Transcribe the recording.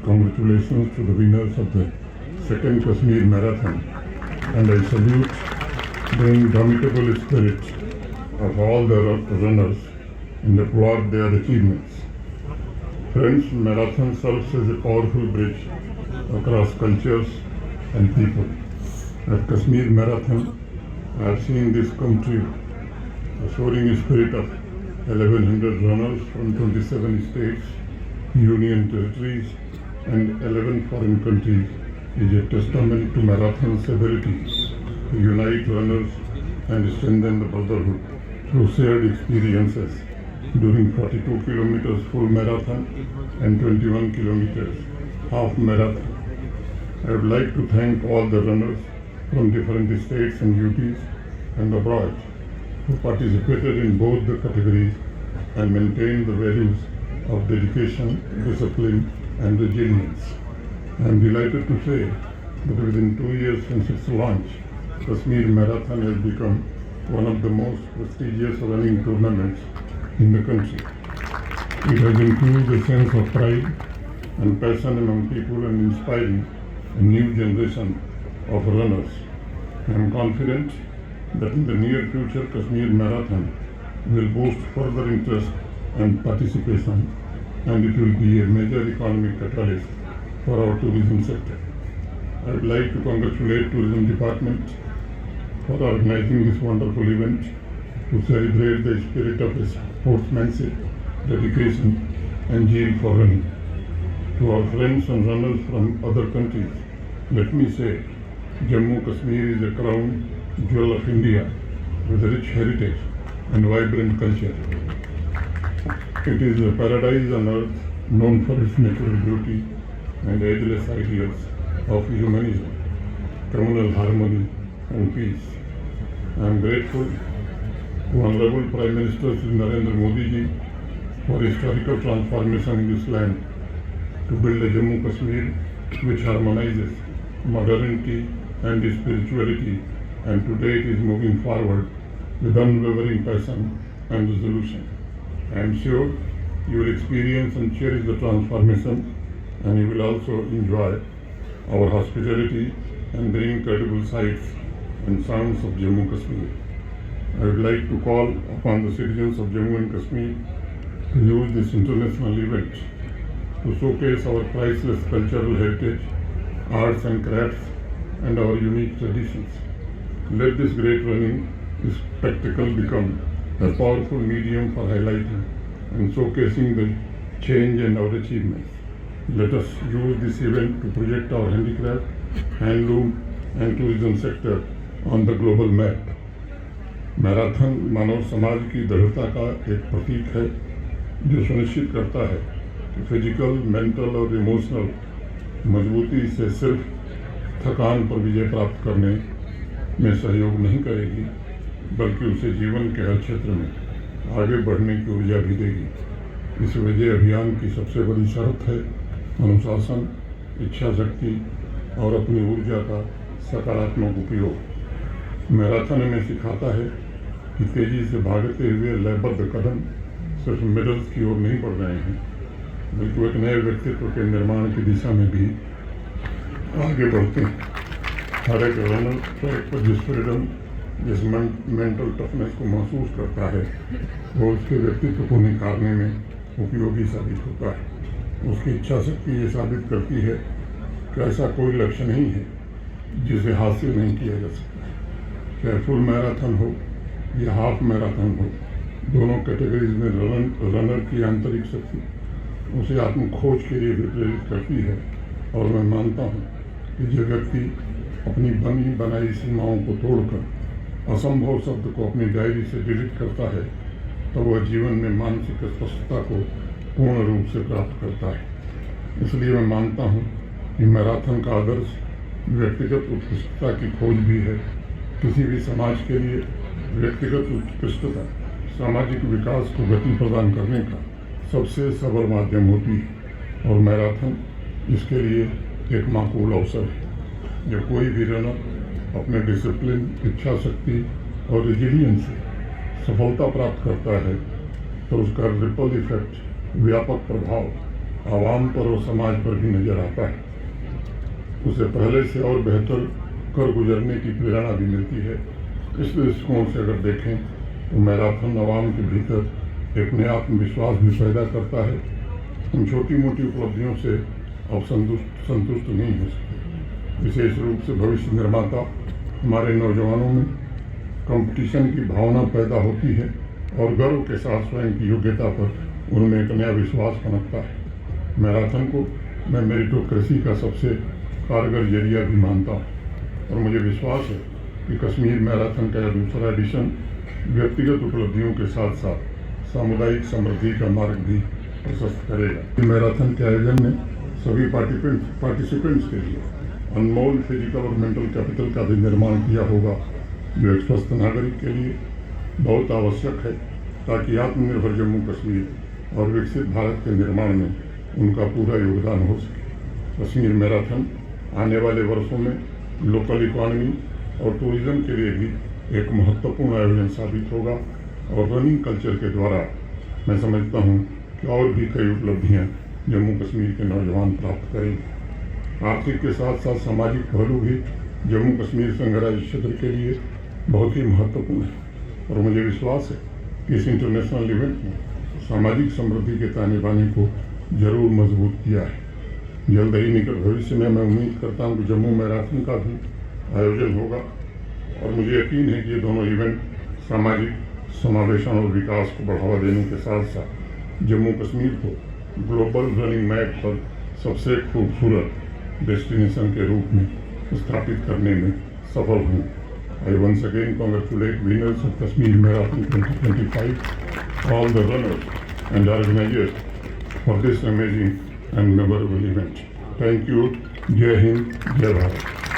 Congratulations to the winners of the second Kashmir Marathon, and I salute the indomitable spirit of all the runners and applaud their achievements. Friends, marathon serves as a powerful bridge across cultures and people. At Kashmir Marathon, I have seen this country, the soaring spirit of 1,100 runners from 27 states, union territories, and 11 foreign countries is a testament to marathon's ability to unite runners and strengthen the brotherhood through shared experiences during 42 kilometers full marathon and 21 kilometers half marathon. I would like to thank all the runners from different states and UTs and abroad who participated in both the categories and maintained the values of dedication, discipline, and resilience. I am delighted to say that within 2 years since its launch, Kashmir Marathon has become one of the most prestigious running tournaments in the country. It has infused a sense of pride and passion among people and inspiring a new generation of runners. I am confident that in the near future Kashmir Marathon will boost further interest and participation, and it will be a major economic catalyst for our tourism sector. I would like to congratulate Tourism Department for organizing this wonderful event to celebrate the spirit of sportsmanship, dedication, and zeal for running. To our friends and runners from other countries, let me say, Jammu Kashmir is a crown jewel of India with a rich heritage and vibrant culture. It is a paradise on earth known for its natural beauty and ageless ideals of humanism, communal harmony, and peace. I am grateful to Honorable Prime Minister Shri Narendra Modi ji for historical transformation in this land to build a Jammu Kashmir which harmonizes modernity and spirituality, and today it is moving forward with unwavering passion and resolution. I am sure you will experience and cherish the transformation, and you will also enjoy our hospitality and the incredible sights and sounds of Jammu Kashmir. I would like to call upon the citizens of Jammu and Kashmir to use this international event to showcase our priceless cultural heritage, arts and crafts, and our unique traditions. Let this great running spectacle become a powerful medium for highlighting and showcasing the change and our achievements. Let us use this event to project our handicraft, handloom, and tourism sector on the global map. Marathon मानव समाज की दृढ़ता का एक प्रतीक है जो सुनिश्चित करता है कि फिजिकल, मेंटल और इमोशनल मजबूती से सिर्फ थकान पर विजय प्राप्त करने में सहयोग नहीं करेगी, बल्कि उसे जीवन के हर क्षेत्र में आगे बढ़ने की ऊर्जा भी देगी। इस विजय अभियान की सबसे बड़ी शर्त है अनुशासन, इच्छा शक्ति और अपनी ऊर्जा का सकारात्मक उपयोग। मैराथन हमें सिखाता है कि तेजी से भागते हुए लयबद्ध कदम सिर्फ मेडल्स की ओर नहीं बढ़ रहे हैं, बल्कि एक नए व्यक्तित्व के निर्माण की दिशा में भी आगे बढ़ते हैं। हर एक रनर ट्रैक पर जिस फ्रीडम, जिस मेंटल टफनेस को महसूस करता है, वो उसके व्यक्तित्व को निखारने में उपयोगी साबित होता है। उसकी इच्छा शक्ति ये साबित करती है कि ऐसा कोई लक्ष्य नहीं है जिसे हासिल नहीं किया जा सकता। चाहे फुल मैराथन हो या हाफ मैराथन हो, दोनों कैटेगरीज में रनर की आंतरिक शक्ति उसे आत्मखोज के लिए भी प्रेरित करती है। और मैं मानता हूँ कि जो व्यक्ति अपनी बनी बनाई सीमाओं को तोड़कर असंभव शब्द को अपनी डायरी से डिलीट करता है, तो वह जीवन में मानसिक स्पष्टता को पूर्ण रूप से प्राप्त करता है। इसलिए मैं मानता हूँ कि मैराथन का आदर्श व्यक्तिगत उत्कृष्टता की खोज भी है। किसी भी समाज के लिए व्यक्तिगत उत्कृष्टता सामाजिक विकास को गति प्रदान करने का सबसे सबल माध्यम होती है, और मैराथन इसके लिए एक माकूल अवसर है। जब कोई भी रनर अपने डिसिप्लिन, इच्छा शक्ति और रेजिलियंस से सफलता प्राप्त करता है, तो उसका रिपल इफेक्ट, व्यापक प्रभाव आवाम पर और समाज पर भी नजर आता है। उसे पहले से और बेहतर कर गुजरने की प्रेरणा भी मिलती है। इस दृष्टिकोण से अगर देखें तो मैराथन आवाम के भीतर एक नया आत्मविश्वास भी पैदा करता है। हम छोटी मोटी उपलब्धियों से अब संतुष्ट नहीं हो सकते। विशेष रूप से भविष्य निर्माता हमारे नौजवानों में कंपटीशन की भावना पैदा होती है और गर्व के साथ स्वयं की योग्यता पर उनमें एक नया विश्वास पनपता है। मैराथन को मैं मेरिटोक्रेसी का सबसे कारगर जरिया भी मानता हूँ और मुझे विश्वास है कि कश्मीर मैराथन का यह दूसरा एडिशन व्यक्तिगत उपलब्धियों के साथ साथ सामुदायिक समृद्धि का मार्ग भी प्रशस्त करेगा। मैराथन के आयोजन ने सभी पार्टिसिपेंट्स के लिए अनमोल फिजिकल और मेंटल कैपिटल का भी निर्माण किया होगा, जो एक स्वस्थ नागरिक के लिए बहुत आवश्यक है ताकि आत्मनिर्भर जम्मू कश्मीर और विकसित भारत के निर्माण में उनका पूरा योगदान हो सके। कश्मीर मैराथन आने वाले वर्षों में लोकल इकॉनमी और टूरिज्म के लिए भी एक महत्वपूर्ण आयोजन साबित होगा और रनिंग कल्चर के द्वारा मैं समझता हूँ कि और भी कई उपलब्धियाँ जम्मू कश्मीर के नौजवान प्राप्त करेंगे। आर्थिक के साथ साथ सामाजिक पहलू भी जम्मू कश्मीर संघ राज्य क्षेत्र के लिए बहुत ही महत्वपूर्ण है और मुझे विश्वास है कि इस इंटरनेशनल इवेंट में सामाजिक समृद्धि के ताने बाने को जरूर मजबूत किया है। जल्द ही निकट भविष्य में मैं उम्मीद करता हूँ कि जम्मू मैराथन का भी आयोजन होगा और मुझे यकीन है कि ये दोनों इवेंट सामाजिक समावेशन और विकास को बढ़ावा देने के साथ साथ जम्मू कश्मीर को ग्लोबल रनिंग मैप पर सबसे खूबसूरत डेस्टिनेशन के रूप में स्थापित करने में सफल हूँ। I once again congratulate winners of Kashmir Marathon 2025, all the runners and organizers for this amazing and memorable event. Thank you. Jai Hind, Jai Bharat.